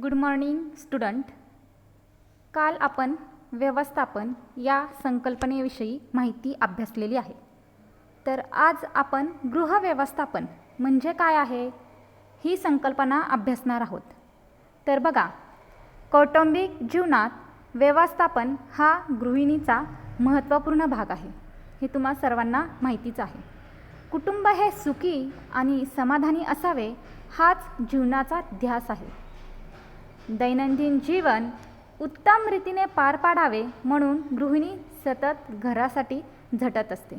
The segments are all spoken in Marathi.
Good morning student. काल आपण व्यवस्थापन या संकल्पनेविषयी माहिती अभ्यासलेली आहे. तर आज आपण गृहव्यवस्थापन म्हणजे काय आहे ही संकल्पना अभ्यासणार आहोत. तर बघा, कौटुंबिक जीवनात व्यवस्थापन हा गृहिणीचा महत्त्वपूर्ण भाग आहे. हे तुम्हा सर्वांना माहितीच आहे. कुटुंब हे सुखी आणि समाधानी असावे हाच जीवनाचा ध्यास आहे. दैनंदिन जीवन उत्तम रीतीने पार पाडावे म्हणून गृहिणी सतत घरासाठी झटत असते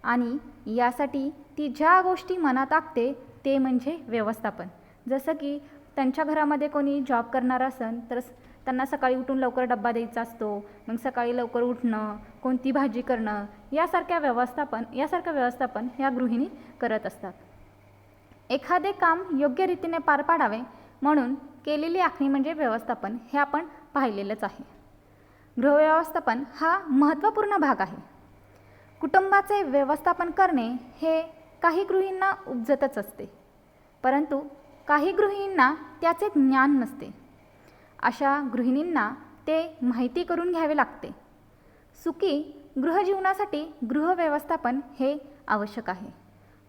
आणि यासाठी ती ज्या गोष्टी मनात आखते ते म्हणजे व्यवस्थापन. जसं की त्यांच्या घरामध्ये कोणी जॉब करणारा असेल तर त्यांना सकाळी उठून लवकर डब्बा द्यायचा असतो, मग सकाळी लवकर उठणं, कोणती भाजी करणं यासारख्या व्यवस्थापन ह्या गृहिणी करत असतात. एखादे काम योग्य रीतीने पार पाडावे म्हणून केलेली आखणी म्हणजे व्यवस्थापन हे आपण पाहिलेलंच आहे. गृहव्यवस्थापन हा महत्त्वपूर्ण भाग आहे. कुटुंबाचे व्यवस्थापन करणे हे काही गृहिणींना उपजतच असते, परंतु काही गृहिणींना त्याचे ज्ञान नसते. अशा गृहिणींना ते माहिती करून घ्यावे लागते. सुखी गृहजीवनासाठी गृहव्यवस्थापन हे आवश्यक आहे.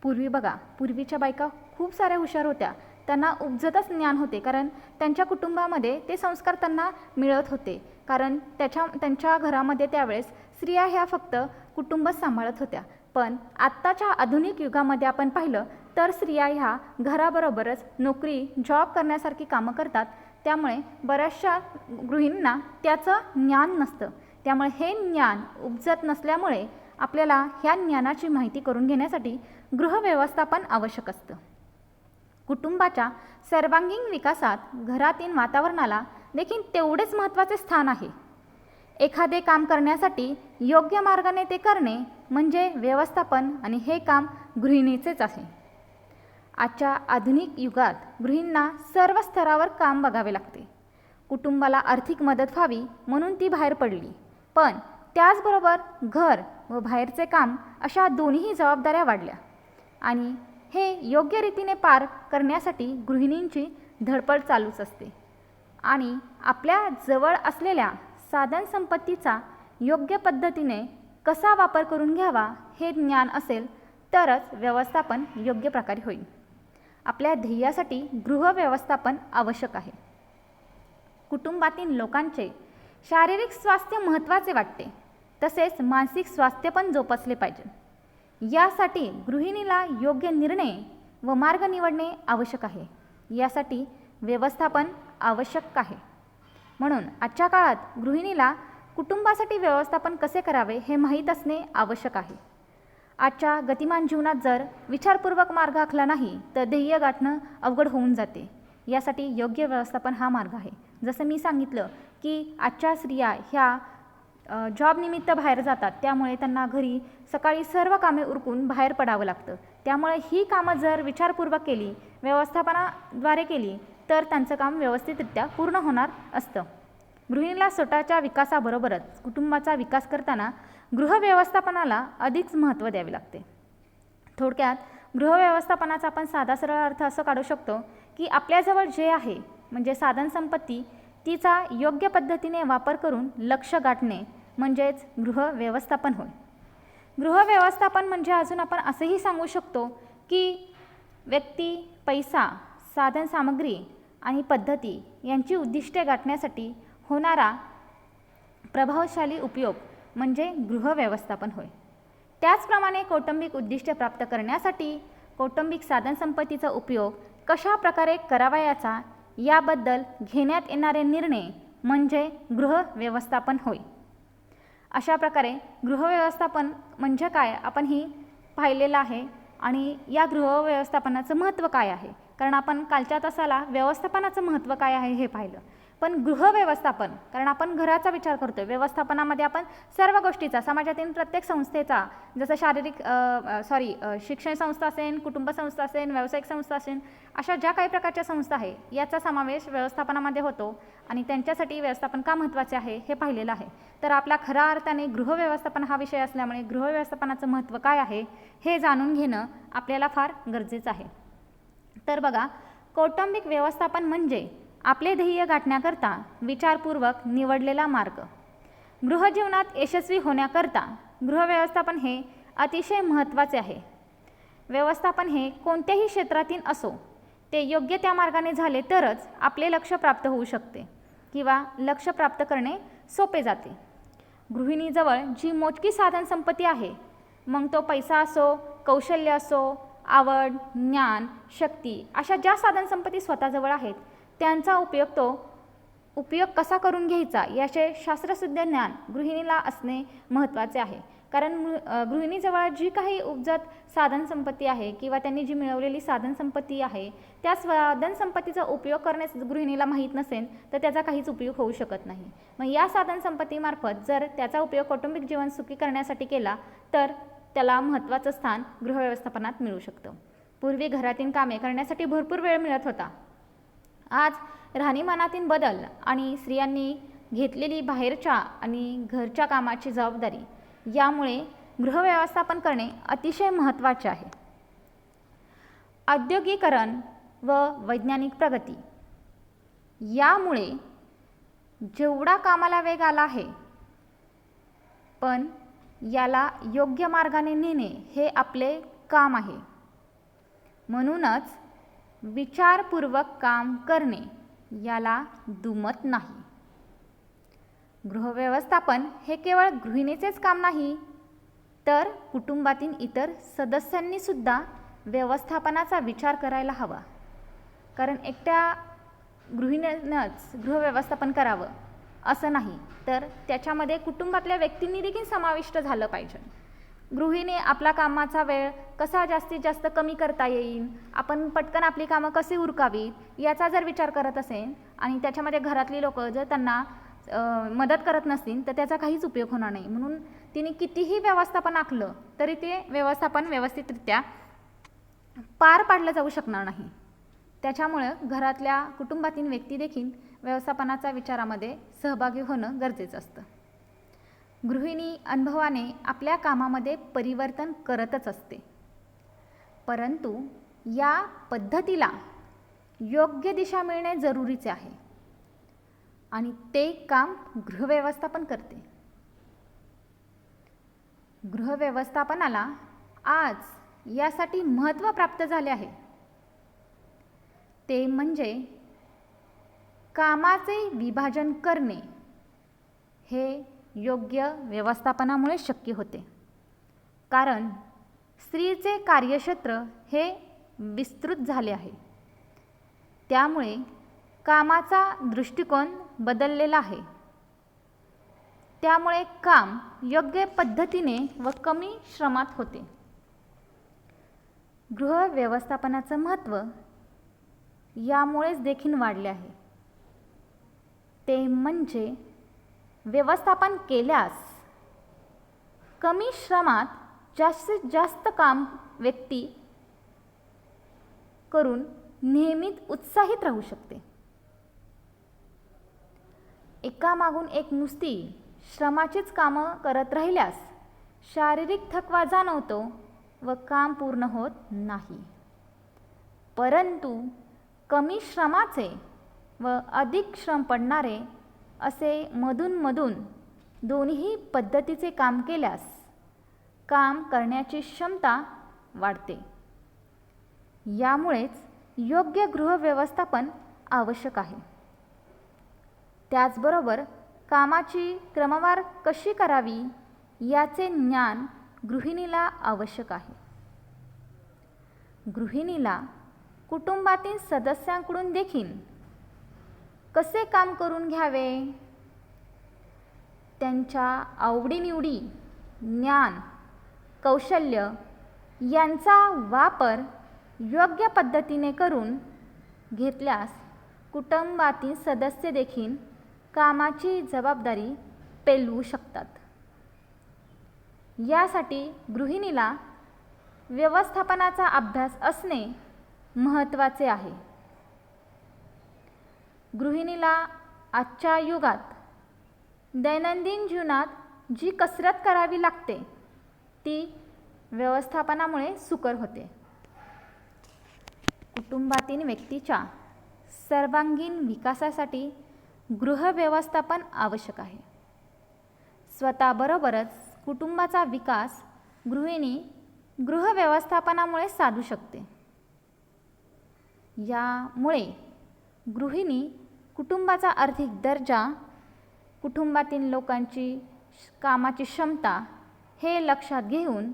पूर्वीच्या बायका खूप साऱ्या हुशार होत्या. त्यांना उपजतच ज्ञान होते, कारण त्यांच्या कुटुंबामध्ये ते संस्कार त्यांना मिळत होते. कारण त्यांच्या घरामध्ये त्यावेळेस स्त्रिया ह्या फक्त कुटुंबच सांभाळत होत्या. पण आत्ताच्या आधुनिक युगामध्ये आपण पाहिलं तर स्त्रिया ह्या घराबरोबरच नोकरी, जॉब करण्यासारखी कामं करतात. त्यामुळे बऱ्याचशा गृहिणींना त्याचं ज्ञान नसतं. त्यामुळे हे ज्ञान उपजत नसल्यामुळे आपल्याला ह्या ज्ञानाची माहिती करून घेण्यासाठी गृहव्यवस्थापन आवश्यक असतं. कुटुंबाच्या सर्वांगीण विकासात घरातील वातावरणाला देखील तेवढेच महत्त्वाचे स्थान आहे. एखादे काम करण्यासाठी योग्य मार्गाने ते करणे म्हणजे व्यवस्थापन आणि हे काम गृहिणीचेच आहे. आजच्या आधुनिक युगात गृहिणींना सर्व स्तरावर काम बघावे लागते. कुटुंबाला आर्थिक मदत व्हावी म्हणून ती बाहेर पडली, पण त्याचबरोबर घर व बाहेरचे काम अशा दोन्हीही जबाबदाऱ्या वाढल्या आणि हे योग्य रीतीने पार करण्यासाठी गृहिणींची धडपड चालूच असते. आणि आपल्या जवळ असलेल्या साधनसंपत्तीचा योग्य पद्धतीने कसा वापर करून घ्यावा हे ज्ञान असेल तरच व्यवस्थापन योग्य प्रकारे होईल. आपल्या ध्येयासाठी गृहव्यवस्थापन आवश्यक आहे. कुटुंबातील लोकांचे शारीरिक स्वास्थ्य महत्त्वाचे वाटते, तसेच मानसिक स्वास्थ्य पण जोपासले पाहिजे. यासाठी गृहिणीला योग्य निर्णय व मार्ग निवडणे आवश्यक आहे. यासाठी व्यवस्थापन आवश्यक आहे. म्हणून आजच्या काळात गृहिणीला कुटुंबासाठी व्यवस्थापन कसे करावे हे माहीत असणे आवश्यक आहे. आजच्या गतिमान जीवनात जर विचारपूर्वक मार्ग आखला नाही तर ध्येय गाठणं अवघड होऊन जाते. यासाठी योग्य व्यवस्थापन हा मार्ग आहे. जसं मी सांगितलं की आजच्या स्त्रिया ह्या जॉबनिमित्त बाहेर जातात, त्यामुळे त्यांना घरी सकाळी सर्व कामे उरकून बाहेर पडावं लागतं. त्यामुळे ही कामं जर विचारपूर्वक केली, व्यवस्थापनाद्वारे केली तर त्यांचं काम व्यवस्थितरित्या पूर्ण होणार असतं. गृहिणीला स्वतःच्या विकासाबरोबरच कुटुंबाचा विकास करताना गृहव्यवस्थापनाला अधिक महत्त्व द्यावे लागते. थोडक्यात गृहव्यवस्थापनाचा आपण साधा सरळ अर्थ असं काढू शकतो की आपल्याजवळ जे आहे म्हणजे साधनसंपत्ती तिचा योग्य पद्धतीने वापर करून लक्ष्य गाठणे म्हणजेच गृहव्यवस्थापन होय. गृहव्यवस्थापन म्हणजे अजून आपण असंही सांगू शकतो की व्यक्ती, पैसा, साधनसामग्री आणि पद्धती यांची उद्दिष्टे गाठण्यासाठी होणारा प्रभावशाली उपयोग म्हणजे गृहव्यवस्थापन होय. त्याचप्रमाणे कौटुंबिक उद्दिष्टे प्राप्त करण्यासाठी कौटुंबिक साधनसंपत्तीचा उपयोग कशा प्रकारे करावयाचा याबद्दल घेण्यात येणारे निर्णय म्हणजे गृहव्यवस्थापन होय. अशा प्रकारे गृहव्यवस्थापन म्हणजे काय आपण ही पाहिलेलं आहे आणि या गृहव्यवस्थापनाचं महत्त्व काय आहे. कारण आपण कालच्या तासाला व्यवस्थापनाचं महत्त्व काय आहे हे पाहिलं, पण गृहव्यवस्थापन कारण आपण घराचा विचार करतो. व्यवस्थापनामध्ये आपण सर्व गोष्टीचा, समाजातील प्रत्येक संस्थेचा, जसं शिक्षण संस्था असेल, कुटुंब संस्था असेल, व्यावसायिक संस्था असेल, अशा ज्या काही प्रकारच्या संस्था आहे याचा समावेश व्यवस्थापनामध्ये होतो आणि त्यांच्यासाठी व्यवस्थापन का महत्त्वाचे आहे हे पाहिलेलं आहे. तर आपला खऱ्या अर्थाने गृहव्यवस्थापन हा विषय असल्यामुळे गृहव्यवस्थापनाचं महत्त्व काय आहे हे जाणून घेणं आपल्याला फार गरजेचं आहे. तर बघा, कौटुंबिक व्यवस्थापन म्हणजे आपले ध्येय गाठण्याकरता विचारपूर्वक निवडलेला मार्ग. गृहजीवनात यशस्वी होण्याकरता गृहव्यवस्थापन हे अतिशय महत्त्वाचे आहे. व्यवस्थापन हे कोणत्याही क्षेत्रातील असो, ते योग्य त्या मार्गाने झाले तरच आपले लक्ष्य प्राप्त होऊ शकते किंवा लक्ष्य प्राप्त करणे सोपे जाते. गृहिणीजवळ जी मोजकी साधनसंपत्ती आहे, मग तो पैसा असो, कौशल्य असो, आवड, ज्ञान, शक्ती, अशा ज्या साधनसंपत्ती स्वतःजवळ आहेत त्यांचा उपयोग कसा करून घ्यायचा याचे शास्त्रशुद्ध ज्ञान गृहिणीला असणे महत्त्वाचे आहे. कारण गृहिणीजवळ जी काही उपजत साधनसंपत्ती आहे किंवा त्यांनी जी मिळवलेली साधनसंपत्ती आहे त्या साधनसंपत्तीचा उपयोग करण्यास गृहिणीला माहीत नसेल तर त्याचा काहीच उपयोग होऊ शकत नाही. मग या साधनसंपत्तीमार्फत जर त्याचा उपयोग कौटुंबिक जीवन सुखी करण्यासाठी केला तर त्याला महत्त्वाचं स्थान गृहव्यवस्थापनात मिळू शकतं. पूर्वी घरातील कामे करण्यासाठी भरपूर वेळ मिळत होता. आज राहणीमानातील बदल आणि स्त्रियांनी घेतलेली बाहेरच्या आणि घरच्या कामाची जबाबदारी यामुळे गृहव्यवस्थापन करणे अतिशय महत्त्वाचे आहे. औद्योगिकीकरण व वैज्ञानिक प्रगती यामुळे जेवढा कामाला वेग आला आहे, पण याला योग्य मार्गाने नेणे हे आपले काम आहे. म्हणूनच विचारपूर्वक काम करणे याला दुमत नाही. गृहव्यवस्थापन हे केवळ गृहिणीचेच काम नाही, तर कुटुंबातील इतर सदस्यांनी सुद्धा व्यवस्थापनाचा विचार करायला हवा. कारण एकट्या गृहिणीनंच गृहव्यवस्थापन करावं असं नाही, तर त्याच्यामध्ये कुटुंबातल्या व्यक्तींनी देखील समाविष्ट झालं पाहिजे. गृहिणी आपला कामाचा वेळ कसा जास्तीत जास्त कमी करता येईल, आपण पटकन आपली कामं कशी उरकावीत याचा जर विचार करत असेल आणि त्याच्यामध्ये घरातली लोक जर त्यांना मदत करत नसतील तर त्याचा काहीच उपयोग होणार नाही. म्हणून तिने कितीही व्यवस्थापन आखलं तरी ते व्यवस्थापन व्यवस्थितरित्या पार पाडलं जाऊ शकणार नाही. त्याच्यामुळं घरातल्या कुटुंबातील व्यक्ती देखील व्यवस्थापनाच्या विचारामध्ये सहभागी होणं गरजेचं असतं. गृहिणी अनुभवाने आपल्या कामामध्ये परिवर्तन करतच असते, परंतु या पद्धतीला योग्य दिशा मिळणे जरुरीचे आहे आणि ते काम गृहव्यवस्थापन करते. गृहव्यवस्थापनाला आज यासाठी महत्त्व प्राप्त झाले आहे, ते म्हणजे कामाचे विभाजन करणे हे योग्य व्यवस्थापनामुळे शक्य होते. कारण स्त्रीचे कार्यक्षेत्र हे विस्तृत झाले आहे, त्यामुळे कामाचा दृष्टिकोन बदललेला आहे. त्यामुळे काम योग्य पद्धतीने व कमी श्रमात होते. गृहव्यवस्थापनाचं महत्त्व यामुळेच देखील वाढले आहे, ते म्हणजे व्यवस्थापन केल्यास कमी श्रमात जास्तीत जास्त काम व्यक्ती करून नेहमीच उत्साहित राहू शकते. एकामागून एक नुसती श्रमाचीच कामं करत राहिल्यास शारीरिक थकवा जाणवतो व काम पूर्ण होत नाही. परंतु कमी श्रमाचे व अधिक श्रम पडणारे असे मधून दोन्ही पद्धतीचे काम केल्यास काम करण्याची क्षमता वाढते. यामुळेच योग्य गृहव्यवस्थापन आवश्यक आहे. त्याचबरोबर कामाची क्रमवार कशी करावी याचे ज्ञान गृहिणीला आवश्यक आहे. गृहिणीला कुटुंबातील सदस्यांकडून देखील कसे काम करून घ्यावे, त्यांच्या आवडीनिवडी, ज्ञान, कौशल्य यांचा वापर योग्य पद्धतीने करून घेतल्यास कुटुंबातील सदस्य देखील कामाची जबाबदारी पेलवू शकतात. यासाठी गृहिणीला व्यवस्थापनाचा अभ्यास असणे महत्त्वाचे आहे. गृहिणीला आजच्या युगात दैनंदिन जीवनात जी कसरत करावी लागते ती व्यवस्थापनामुळे सुकर होते. कुटुंबातील व्यक्तीच्या सर्वांगीण विकासासाठी गृहव्यवस्थापन आवश्यक आहे. स्वतःबरोबरच कुटुंबाचा विकास गृहिणी गृहव्यवस्थापनामुळे साधू शकते. यामुळे गृहिणी कुटुंबाचा आर्थिक दर्जा, कुटुंबातील लोकांची कामाची क्षमता हे लक्षात घेऊन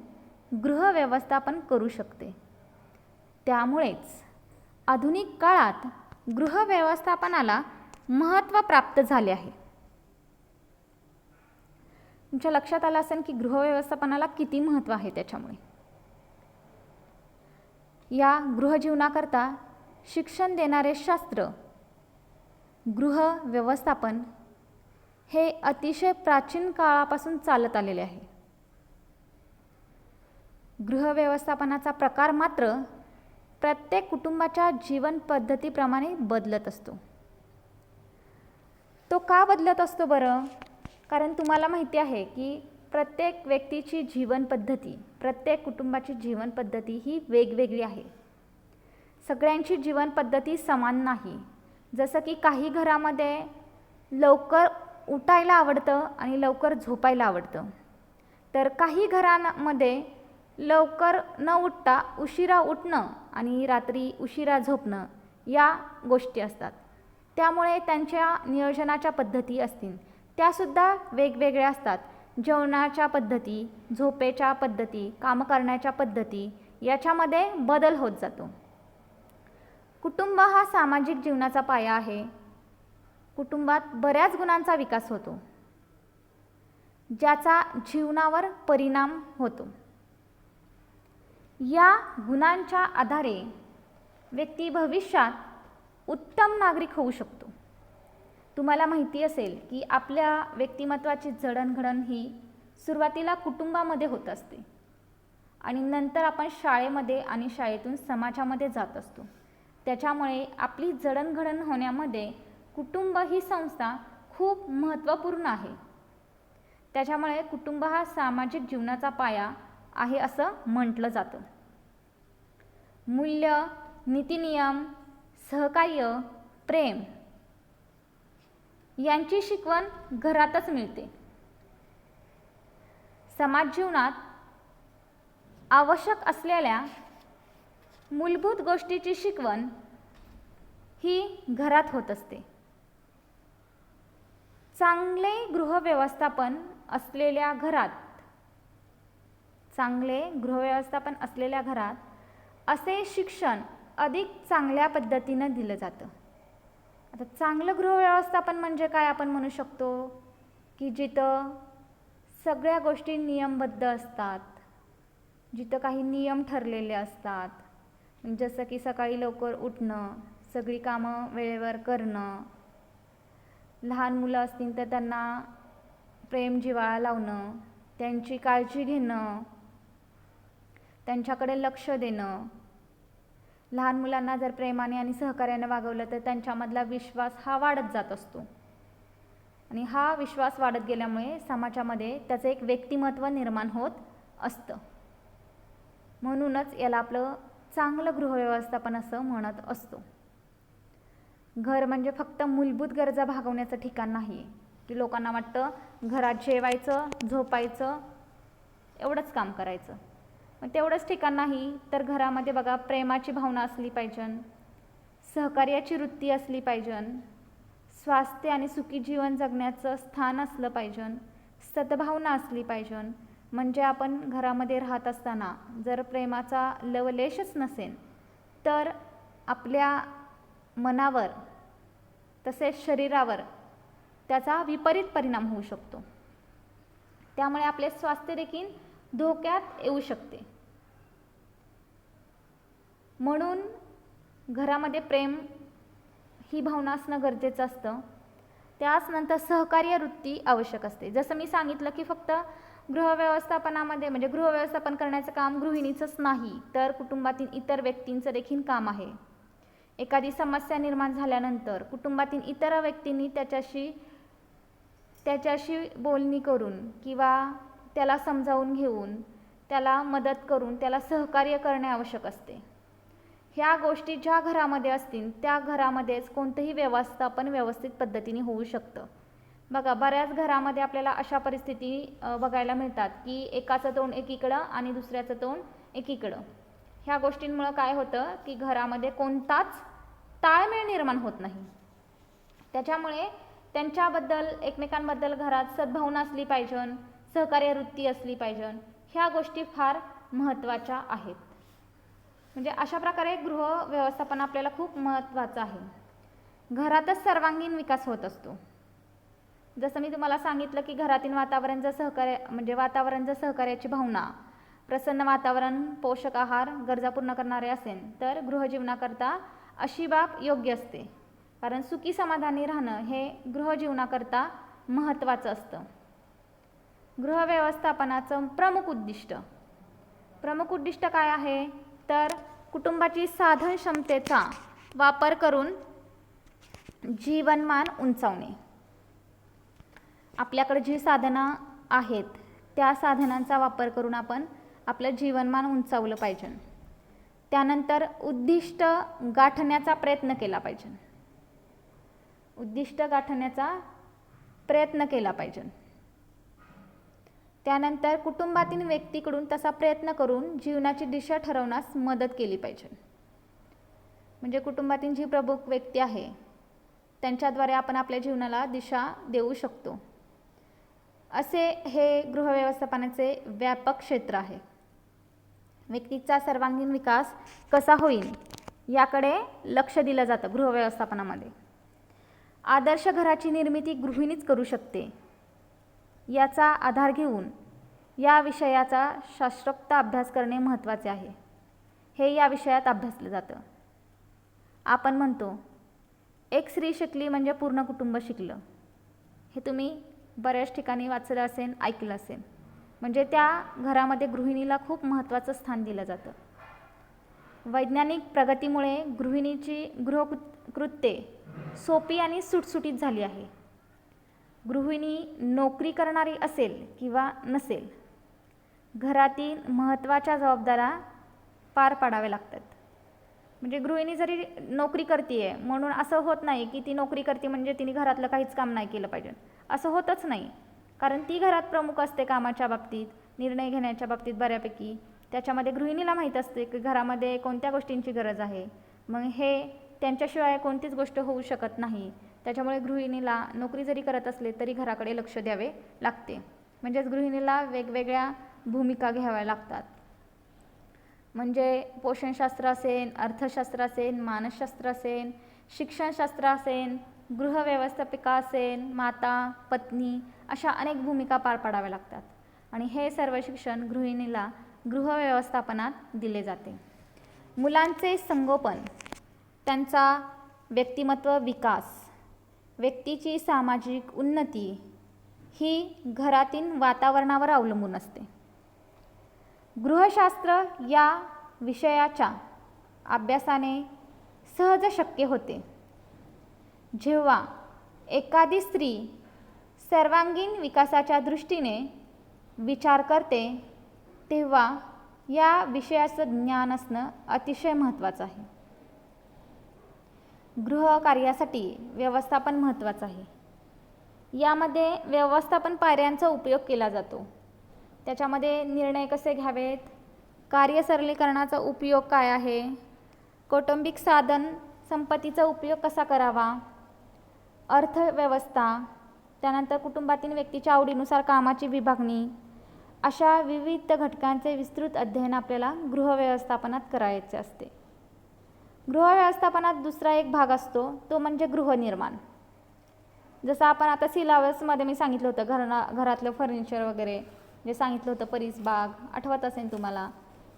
गृहव्यवस्थापन करू शकते. त्यामुळेच आधुनिक काळात गृहव्यवस्थापनाला महत्त्व प्राप्त झाले आहे. तुमच्या लक्षात आलं असेल की गृहव्यवस्थापनाला किती महत्त्व आहे. त्याच्यामुळे या गृहजीवनाकरता शिक्षण देणारे शास्त्र गृहव्यवस्थापन हे अतिशय प्राचीन काळापासून चालत आलेले आहे. गृहव्यवस्थापनाचा प्रकार मात्र प्रत्येक कुटुंबाच्या जीवन पद्धतीप्रमाणे बदलत असतो. तो का बदलत असतो बरं? कारण तुम्हाला माहिती आहे की प्रत्येक व्यक्तीची जीवन पद्धती, प्रत्येक कुटुंबाची जीवन पद्धती ही वेगवेगळी आहे. सगळ्यांची जीवन पद्धती समान नाही. जसं की काही घरामध्ये लवकर उठायला आवडतं आणि लवकर झोपायला आवडतं, तर काही घरांमध्ये लवकर न उठता उशिरा उठणं आणि रात्री उशिरा झोपणं या गोष्टी असतात. त्यामुळे त्यांच्या नियोजनाच्या पद्धती असतील त्यासुद्धा वेगवेगळ्या असतात. जेवणाच्या पद्धती, झोपेच्या पद्धती, काम करण्याच्या पद्धती याच्यामध्ये बदल होत जातो. कुटुंब हा सामाजिक जीवनाचा पाया आहे. कुटुंबात बऱ्याच गुणांचा विकास होतो ज्याचा जीवनावर परिणाम होतो. या गुणांच्या आधारे व्यक्ती भविष्यात उत्तम नागरिक होऊ शकतो. तुम्हाला माहिती असेल की आपल्या व्यक्तिमत्वाची जडणघडण ही सुरुवातीला कुटुंबामध्ये होत असते आणि नंतर आपण शाळेमध्ये आणि शाळेतून समाजामध्ये जात असतो. त्याच्यामुळे आपली जडणघडण होण्यामध्ये कुटुंब ही संस्था खूप महत्त्वपूर्ण आहे. त्याच्यामुळे कुटुंब हा सामाजिक जीवनाचा पाया आहे असं म्हटलं जातं. मूल्य, नीतिनियम, सहकार्य, प्रेम यांची शिकवण घरातच मिळते. समाज जीवनात आवश्यक असलेल्या मूलभूत गोष्टीची शिकवण ही घरात होत असते. चांगले गृहव्यवस्थापन असलेल्या घरात असे शिक्षण अधिक चांगल्या पद्धतीनं दिलं जातं. आता चांगलं गृहव्यवस्थापन म्हणजे काय आपण म्हणू शकतो की जिथं सगळ्या गोष्टी नियमबद्ध असतात, जिथं काही नियम ठरलेले असतात, जसं की सकाळी लवकर उठणं, सगळी कामं वेळेवर करणं, लहान मुलं असतील तर त्यांना प्रेम जिव्हाळा लावणं, त्यांची काळजी घेणं, त्यांच्याकडे लक्ष देणं. लहान मुलांना जर प्रेमाने आणि सहकार्याने वागवलं तर त्यांच्यामधला विश्वास हा वाढत जात असतो आणि हा विश्वास वाढत गेल्यामुळे समाजामध्ये त्याचं एक व्यक्तिमत्व निर्माण होत असतं. म्हणूनच याला आपलं चांगलं गृहव्यवस्थापन असं म्हणत असतो. घर म्हणजे फक्त मूलभूत गरजा भागवण्याचं ठिकाण नाही की लोकांना वाटतं घरात जेवायचं, झोपायचं, एवढंच काम करायचं. मग तेवढंच ठिकाण नाही, तर घरामध्ये बघा प्रेमाची भावना असली पाहिजे, सहकार्याची वृत्ती असली पाहिजे, स्वास्थ्य आणि सुखी जीवन जगण्याचं स्थान असलं पाहिजे, सद्भावना असली पाहिजे. म्हणजे आपण घरामध्ये राहत असताना जर प्रेमाचा लवलेशच नसेल तर आपल्या मनावर तसेच शरीरावर त्याचा विपरीत परिणाम होऊ शकतो. त्यामुळे आपले स्वास्थ्य देखील धोक्यात येऊ शकते. म्हणून घरामध्ये प्रेम ही भावना असणं गरजेचं असतं. त्याच नंतर सहकार्य वृत्ती आवश्यक असते. जसं मी सांगितलं की फक्त गृहव्यवस्थापनामध्ये म्हणजे गृहव्यवस्थापन करण्याचं काम गृहिणीचंच नाही, तर कुटुंबातील इतर व्यक्तींचं देखील काम आहे. एखादी समस्या निर्माण झाल्यानंतर कुटुंबातील इतर व्यक्तींनी त्याच्याशी बोलणी करून किंवा त्याला समजावून घेऊन त्याला मदत करून त्याला सहकार्य करणे आवश्यक असते. ह्या गोष्टी ज्या घरामध्ये असतील त्या घरामध्येच कोणतंही व्यवस्थापन व्यवस्थित पद्धतीने होऊ शकतं. बघा, बऱ्याच घरामध्ये आपल्याला अशा परिस्थिती बघायला मिळतात की एकाचं तोंड एकीकडं आणि दुसऱ्याचं तोंड एकीकडं. ह्या गोष्टींमुळं काय होतं की घरामध्ये कोणताच ताळमेळ निर्माण होत नाही. त्याच्यामुळे त्यांच्याबद्दल एकमेकांबद्दल घरात सद्भावना असली पाहिजे, सहकार्य वृत्ती असली पाहिजे. ह्या गोष्टी फार महत्त्वाच्या आहेत. म्हणजे अशा प्रकारे गृह व्यवस्थापन आपल्याला खूप महत्त्वाचं आहे. घरातच सर्वांगीण विकास होत असतो. जसं मी तुम्हाला सांगितलं की घरातील वातावरण जर सहकार्याची भावना, प्रसन्न वातावरण, पोषक आहार, गरजा पूर्ण करणारे असेल तर गृहजीवनाकरता अशी बाब योग्य असते. कारण सुखी समाधानी राहणं हे गृहजीवनाकरता महत्त्वाचं असतं. गृहव्यवस्थापनाचं प्रमुख उद्दिष्ट काय आहे तर कुटुंबाची साधन क्षमतेचा वापर करून जीवनमान उंचावणे. आपल्याकडे जी साधनं आहेत त्या साधनांचा वापर करून आपण आपलं जीवनमान उंचावलं पाहिजे. त्यानंतर उद्दिष्ट गाठण्याचा प्रयत्न केला पाहिजे. त्यानंतर कुटुंबातील व्यक्तीकडून तसा प्रयत्न करून जीवनाची दिशा ठरवण्यास मदत केली पाहिजे. म्हणजे कुटुंबातील जी प्रमुख व्यक्ती आहे त्यांच्याद्वारे आपण आपल्या जीवनाला दिशा देऊ शकतो. असे हे गृहव्यवस्थापनाचे व्यापक क्षेत्र आहे. व्यक्तीचा सर्वांगीण विकास कसा होईल याकडे लक्ष दिलं जातं गृहव्यवस्थापनामध्ये. आदर्श घराची निर्मिती गृहिणीच करू शकते याचा आधार घेऊन या विषयाचा शास्त्रोक्त अभ्यास करणे महत्त्वाचे आहे. हे या विषयात अभ्यासलं जातं. आपण म्हणतो एक स्त्री शिकली म्हणजे पूर्ण कुटुंब शिकलं. हे तुम्ही बऱ्याच ठिकाणी वाचलं असेल, ऐकलं असेल. म्हणजे त्या घरामध्ये गृहिणीला खूप महत्त्वाचं स्थान दिलं जातं. वैज्ञानिक प्रगतीमुळे गृहिणीची गृहकृत्ये सोपी आणि सुटसुटीत झाली आहे. गृहिणी नोकरी करणारी असेल किंवा नसेल, घरातील महत्त्वाच्या जबाबदाऱ्या पार पाडाव्या लागतात. म्हणजे गृहिणी जरी नोकरी करते म्हणून असं होत नाही की ती नोकरी करते म्हणजे तिने घरातलं काहीच काम नाही केलं पाहिजे, असं होतच नाही. कारण ती घरात प्रमुख असते कामाच्या बाबतीत, निर्णय घेण्याच्या बाबतीत बऱ्यापैकी. त्याच्यामध्ये गृहिणीला माहीत असते की घरामध्ये कोणत्या गोष्टींची गरज आहे. मग हे त्यांच्याशिवाय कोणतीच गोष्ट होऊ शकत नाही. त्याच्यामुळे गृहिणीला नोकरी जरी करत असले तरी घराकडे लक्ष द्यावे लागते. म्हणजेच गृहिणीला वेगवेगळ्या भूमिका घ्याव्या लागतात. म्हणजे पोषणशास्त्र असेल, अर्थशास्त्र असेल, मानसशास्त्र असेल, शिक्षणशास्त्र असेल, गृहव्यवस्थापिका असेल, माता, पत्नी, अशा अनेक भूमिका पार पाडाव्या लागतात. आणि हे सर्व शिक्षण गृहिणीला गृहव्यवस्थापनात दिले जाते. मुलांचे संगोपन, त्यांचा व्यक्तिमत्व विकास, व्यक्तीची सामाजिक उन्नती ही घरातील वातावरणावर अवलंबून असते. गृहशास्त्र या विषयाच्या अभ्यासाने सहज शक्य होते जेव्हा एखादी स्त्री सर्वांगीण विकासाच्या दृष्टीने विचार करते, तेव्हा या विषयाचं ज्ञान असणं अतिशय महत्त्वाचं आहे. गृहकार्यासाठी व्यवस्थापन महत्त्वाचं आहे. यामध्ये व्यवस्थापन पायऱ्यांचा उपयोग केला जातो. त्याच्यामध्ये निर्णय कसे घ्यावेत, कार्य सरलीकरणाचा उपयोग काय आहे, कौटुंबिक साधन संपत्तीचा उपयोग कसा करावा, अर्थव्यवस्था, त्यानंतर कुटुंबातील व्यक्तीच्या आवडीनुसार कामाची विभागणी, अशा विविध घटकांचे विस्तृत अध्ययन आपल्याला गृहव्यवस्थापनात करायचे असते. गृहव्यवस्थापनात दुसरा एक भाग असतो तो म्हणजे गृहनिर्माण. जसं आपण आता सिलेबसमध्ये मी सांगितलं होतं घरातलं फर्निचर वगैरे जे सांगितलं होतं, परिसबाग आठवत असेल तुम्हाला.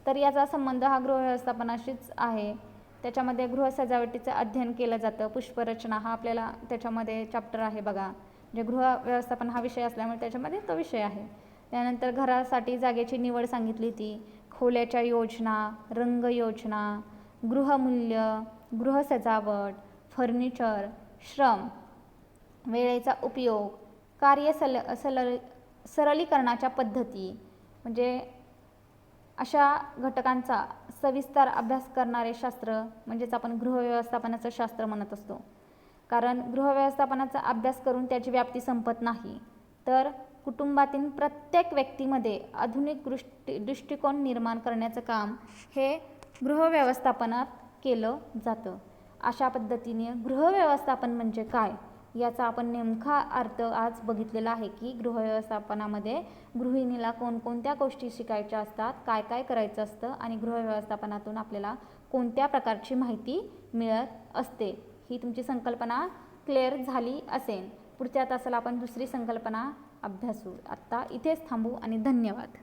तर याचा संबंध हा गृहव्यवस्थापनाशीच आहे. त्याच्यामध्ये गृहसजावटीचं अध्ययन केलं जातं. पुष्परचना हा आपल्याला त्याच्यामध्ये चॅप्टर आहे बघा. जे गृहव्यवस्थापन हा विषय असल्यामुळे त्याच्यामध्ये तो विषय आहे. त्यानंतर घरासाठी जागेची निवड सांगितली ती, खोल्याच्या योजना, रंग योजना, गृहमूल्य, गृहसजावट, फर्निचर, श्रम, वेळेचा उपयोग, सरलीकरणाच्या पद्धती, म्हणजे अशा घटकांचा सविस्तर अभ्यास करणारे शास्त्र म्हणजेच आपण गृहव्यवस्थापनाचं शास्त्र म्हणत असतो. कारण गृहव्यवस्थापनाचा अभ्यास करून त्याची व्याप्ती संपत नाही, तर कुटुंबातील प्रत्येक व्यक्तीमध्ये आधुनिक दृष्टिकोन निर्माण करण्याचं काम हे गृहव्यवस्थापनात केलं जातं. अशा पद्धतीने गृहव्यवस्थापन म्हणजे काय याचा आपण नेमका अर्थ आज बघितलेला आहे की गृहव्यवस्थापनामध्ये गृहिणीला कोणकोणत्या गोष्टी शिकायच्या असतात, काय काय करायचं असतं आणि गृहव्यवस्थापनातून आपल्याला कोणत्या प्रकारची माहिती मिळत असते. ही तुमची संकल्पना क्लिअर झाली असेल. पुढच्या तासाला आपण दुसरी संकल्पना अभ्यासू. आत्ता इथेच थांबू आणि धन्यवाद.